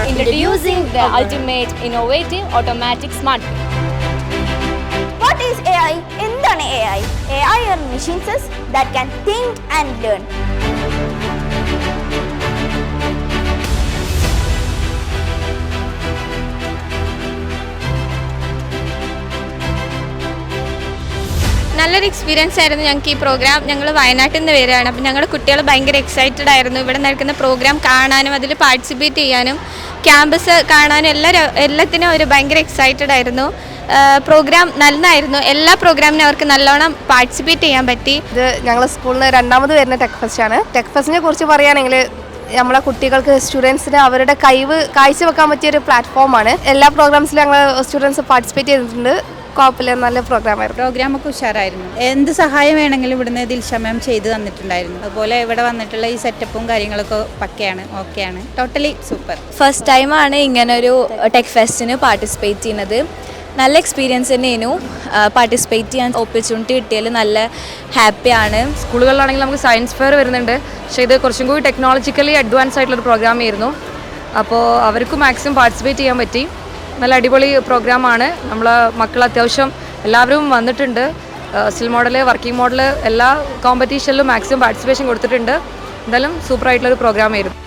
Introducing the ultimate innovative automatic smart. What is AI? എന്താണ് AI? AI are machines that can think and learn. നല്ലൊരു experience ആയിരുന്നു ഞങ്ങൾക്ക് ഈ programme. ഞങ്ങൾ വയനാട്ടിൽ നിന്ന് വരികയാണ്. അപ്പോൾ ഞങ്ങളുടെ കുട്ടികൾ ഭയങ്കര എക്സൈറ്റഡ് ആയിരുന്നു ഇവിടെ നടക്കുന്ന പ്രോഗ്രാം കാണാനും അതിൽ പാർട്ടിസിപ്പേറ്റ് ചെയ്യാനും ക്യാമ്പസ് കാണാനും എല്ലാത്തിനും അവർ ഭയങ്കര എക്സൈറ്റഡ് ആയിരുന്നു. പ്രോഗ്രാം നല്ലതായിരുന്നു. എല്ലാ പ്രോഗ്രാമിനും അവർക്ക് നല്ലോണം പാർട്ടിസിപ്പേറ്റ് ചെയ്യാൻ പറ്റി. ഇത് ഞങ്ങളുടെ സ്കൂളിൽ നിന്ന് രണ്ടാമത് വരുന്ന ടെക് ഫെസ്റ്റ് ആണ്. ടെക് ഫെസ്റ്റിനെ കുറിച്ച് പറയുകയാണെങ്കിൽ നമ്മളെ കുട്ടികൾക്ക് സ്റ്റുഡൻസിന് അവരുടെ കഴിവ് കാഴ്ചവെക്കാൻ പറ്റിയൊരു പ്ലാറ്റ്ഫോമാണ്. എല്ലാ പ്രോഗ്രാംസിലും ഞങ്ങൾ സ്റ്റുഡൻസ് പാർട്ടിസിപ്പേറ്റ് ചെയ്തിട്ടുണ്ട്. കുഴപ്പമില്ല, നല്ല പ്രോഗ്രാമായിരുന്നു. പ്രോഗ്രാമൊക്കെ ഉഷാറായിരുന്നു. എന്ത് സഹായം വേണമെങ്കിലും ഇവിടുന്ന് ദിൽഷ മാം ചെയ്ത് തന്നിട്ടുണ്ടായിരുന്നു. അതുപോലെ ഇവിടെ വന്നിട്ടുള്ള ഈ സെറ്റപ്പും കാര്യങ്ങളൊക്കെ പക്കയാണ്, ഓക്കെയാണ്, ടോട്ടലി സൂപ്പർ. ഫസ്റ്റ് ടൈമാണ് ഇങ്ങനൊരു ടെക് ഫെസ്റ്റിന് പാർട്ടിസിപ്പേറ്റ് ചെയ്യുന്നത്. നല്ല എക്സ്പീരിയൻസ് തന്നെയായിരുന്നു. പാർട്ടിസിപ്പേറ്റ് ചെയ്യാൻ ഓപ്പർച്യൂണിറ്റി കിട്ടിയാൽ നല്ല ഹാപ്പിയാണ്. സ്കൂളുകളിലാണെങ്കിൽ നമുക്ക് സയൻസ് ഫെയർ വരുന്നുണ്ട്, പക്ഷേ ഇത് കുറച്ചും കൂടി ടെക്നോളജിക്കലി അഡ്വാൻസ് ആയിട്ടുള്ളൊരു പ്രോഗ്രാം ആയിരുന്നു. അപ്പോൾ അവർക്ക് മാക്സിമം പാർട്ടിസിപ്പേറ്റ് ചെയ്യാൻ പറ്റി. നല്ല അടിപൊളി പ്രോഗ്രാമാണ്. നമ്മൾ മക്കൾ അത്യാവശ്യം എല്ലാവരും വന്നിട്ടുണ്ട്. സ്റ്റിൽ മോഡൽ, വർക്കിംഗ് മോഡൽ എല്ലാ കോമ്പറ്റീഷനിലും മാക്സിമം പാർട്ടിസിപ്പേഷൻ കൊടുത്തിട്ടുണ്ട്. എന്തായാലും സൂപ്പറായിട്ടുള്ളൊരു പ്രോഗ്രാം ആയിരുന്നു.